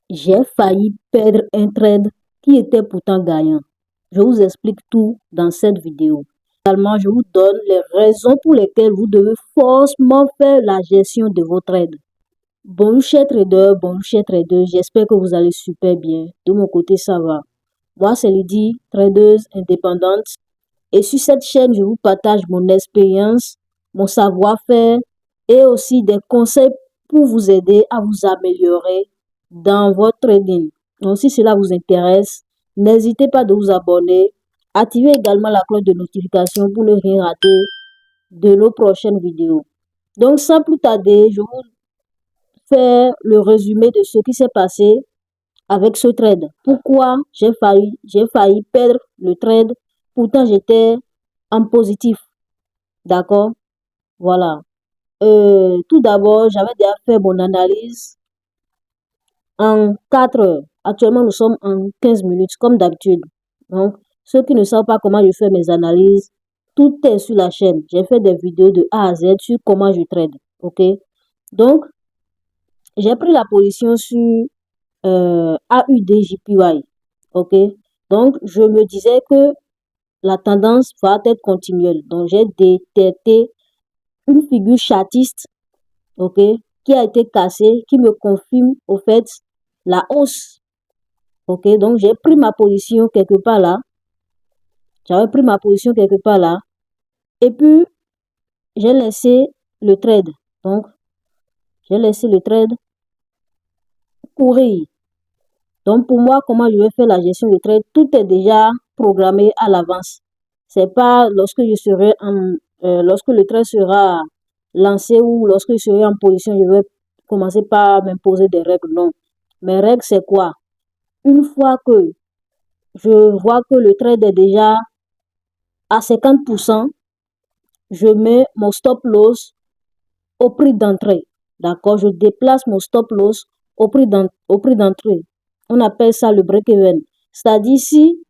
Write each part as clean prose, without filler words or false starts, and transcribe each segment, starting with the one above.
J'ai failli perdre un trade qui était pourtant gagnant. Je vous explique tout dans cette vidéo. Également, je vous donne les raisons pour lesquelles vous devez forcément faire la gestion de vos trades. Bonjour chers traders, j'espère que vous allez super bien. De mon côté, ça va. Moi, c'est Lydie, tradeuse indépendante. Et sur cette chaîne, je vous partage mon expérience, mon savoir-faire et aussi des conseils pour vous aider à vous améliorer dans votre trading. Donc, si cela vous intéresse, n'hésitez pas de vous abonner. Activez également la cloche de notification pour ne rien rater de nos prochaines vidéos. Donc, sans plus tarder, je vous fais le résumé de ce qui s'est passé avec ce trade. Pourquoi j'ai failli perdre le trade, pourtant j'étais en positif. D'accord? Voilà. Tout d'abord, j'avais déjà fait mon analyse en 4 heures. Actuellement, nous sommes en 15 minutes, comme d'habitude. Donc, ceux qui ne savent pas comment je fais mes analyses, tout est sur la chaîne. J'ai fait des vidéos de A à Z sur comment je trade. OK? Donc, j'ai pris la position sur AUDJPY. OK? Donc, je me disais que la tendance va être continuelle. Donc, j'ai détecté une figure chartiste, ok, qui a été cassée, qui me confirme au fait la hausse. Ok, donc j'ai pris ma position quelque part là. J'avais pris ma position quelque part là. Et puis, j'ai laissé le trade. Donc, j'ai laissé le trade courir. Donc, pour moi, comment je vais faire la gestion du trade? Tout est déjà programmé à l'avance. C'est pas lorsque lorsque le trade sera lancé ou lorsque je serai en position, je vais commencer par m'imposer des règles. Non. Mes règles, c'est quoi? Une fois que je vois que le trade est déjà à 50%, je mets mon stop loss au prix d'entrée. D'accord? Je déplace mon stop loss au prix d'entrée. On appelle ça le break-even. C'est-à-dire si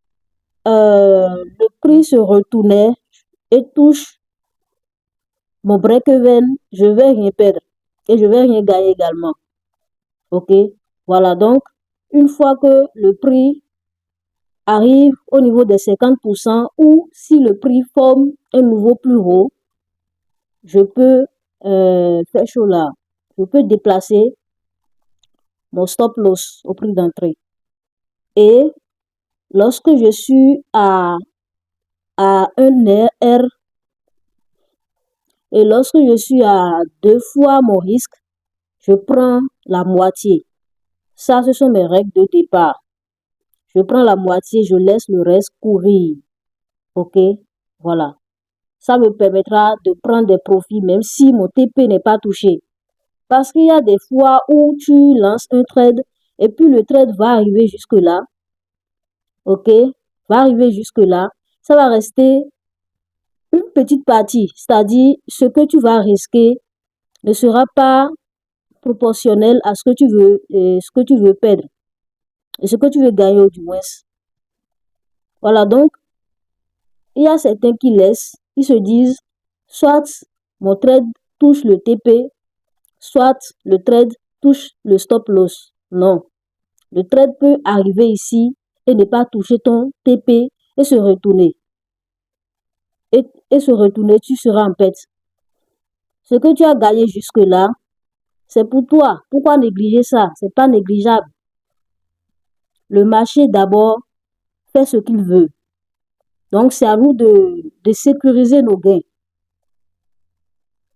le prix se retournait et touche mon break-even, je vais rien perdre et je vais rien gagner également. Ok? Voilà, donc, une fois que le prix arrive au niveau des 50% ou si le prix forme un nouveau plus haut, je peux faire chaud là. Je peux déplacer mon stop loss au prix d'entrée. Et lorsque je suis à un R et lorsque je suis à 2 fois mon risque, je prends la moitié. Ça, ce sont mes règles de départ. Je prends la moitié, je laisse le reste courir. Ok? Voilà. Ça me permettra de prendre des profits même si mon TP n'est pas touché. Parce qu'il y a des fois où tu lances un trade et puis le trade va arriver jusque-là. Ok? Va arriver jusque-là. Ça va rester une petite partie. C'est-à-dire, ce que tu vas risquer ne sera pas proportionnel à ce que tu veux perdre. Et ce que tu veux gagner du moins. Voilà, donc, il y a certains qui laissent, ils se disent, soit mon trade touche le TP, soit le trade touche le stop loss. Non. Le trade peut arriver ici et ne pas toucher ton TP et se retourner. Et se retourner, tu seras en perte. Ce que tu as gagné jusque-là, c'est pour toi. Pourquoi négliger ça? C'est pas négligeable. Le marché, d'abord, fait ce qu'il veut. Donc, c'est à nous de sécuriser nos gains.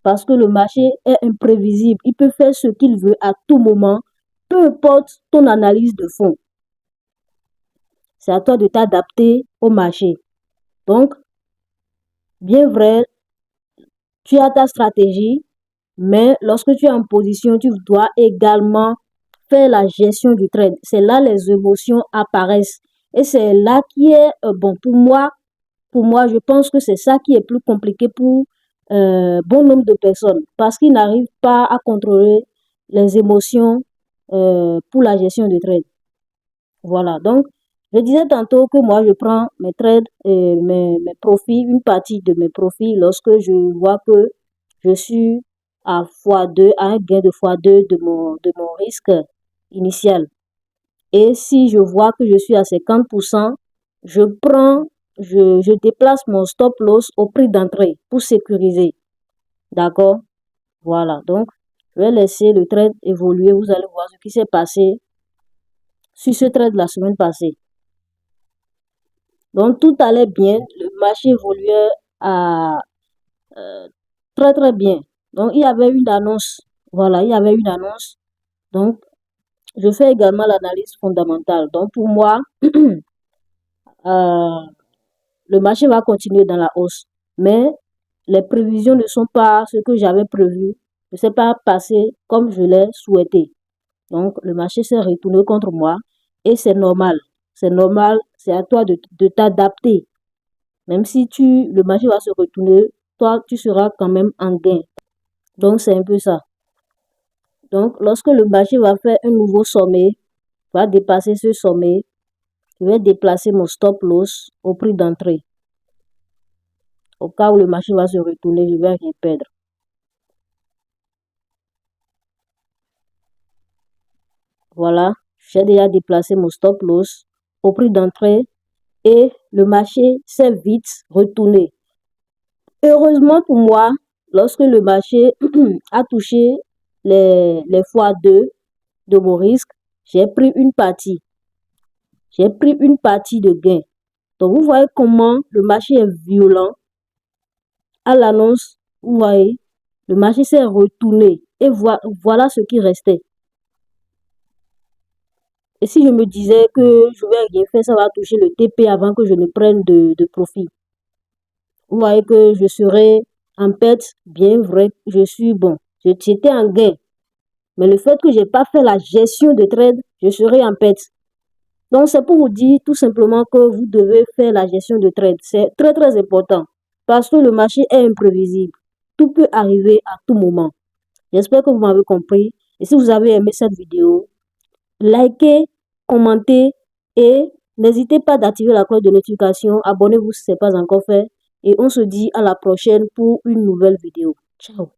Parce que le marché est imprévisible. Il peut faire ce qu'il veut à tout moment, peu importe ton analyse de fond. C'est à toi de t'adapter au marché. Donc, bien vrai, tu as ta stratégie, mais lorsque tu es en position, tu dois également faire la gestion du trade. C'est là les émotions apparaissent. Et c'est là qui est, bon, pour moi, je pense que c'est ça qui est plus compliqué pour bon nombre de personnes. Parce qu'ils n'arrivent pas à contrôler les émotions pour la gestion du trade. Voilà, donc, je disais tantôt que moi, je prends mes trades et mes profits, une partie de mes profits lorsque je vois que je suis à x2, à un gain de x2 de mon risque initial. Et si je vois que je suis à 50%, je déplace mon stop loss au prix d'entrée pour sécuriser. D'accord? Voilà. Donc, je vais laisser le trade évoluer. Vous allez voir ce qui s'est passé sur ce trade la semaine passée. Donc, tout allait bien. Le marché évoluait très, très bien. Donc, il y avait une annonce. Voilà, il y avait une annonce. Donc, je fais également l'analyse fondamentale. Donc, pour moi, le marché va continuer dans la hausse. Mais les prévisions ne sont pas ce que j'avais prévu. Ne s'est pas passé comme je l'ai souhaité. Donc, le marché s'est retourné contre moi et c'est normal. C'est normal, c'est à toi de t'adapter. Même si le marché va se retourner, toi, tu seras quand même en gain. Donc, c'est un peu ça. Donc, lorsque le marché va faire un nouveau sommet, va dépasser ce sommet, je vais déplacer mon stop loss au prix d'entrée. Au cas où le marché va se retourner, je ne vais rien perdre. Voilà, j'ai déjà déplacé mon stop loss au prix d'entrée et le marché s'est vite retourné. Heureusement pour moi, lorsque le marché a touché les fois 2 de mon risque, j'ai pris une partie. J'ai pris une partie de gain. Donc, vous voyez comment le marché est violent. À l'annonce, vous voyez, le marché s'est retourné et voilà ce qui restait. Et si je me disais que je vais rien faire, ça va toucher le TP avant que je ne prenne de profit. Vous voyez que je serai en perte, bien vrai, je suis bon. J'étais en gain. Mais le fait que je n'ai pas fait la gestion de trade, je serai en perte. Donc, c'est pour vous dire tout simplement que vous devez faire la gestion de trade. C'est très, très important. Parce que le marché est imprévisible. Tout peut arriver à tout moment. J'espère que vous m'avez compris. Et si vous avez aimé cette vidéo, likez, commentez et n'hésitez pas d'activer la cloche de notification. Abonnez-vous si ce n'est pas encore fait. Et on se dit à la prochaine pour une nouvelle vidéo. Ciao.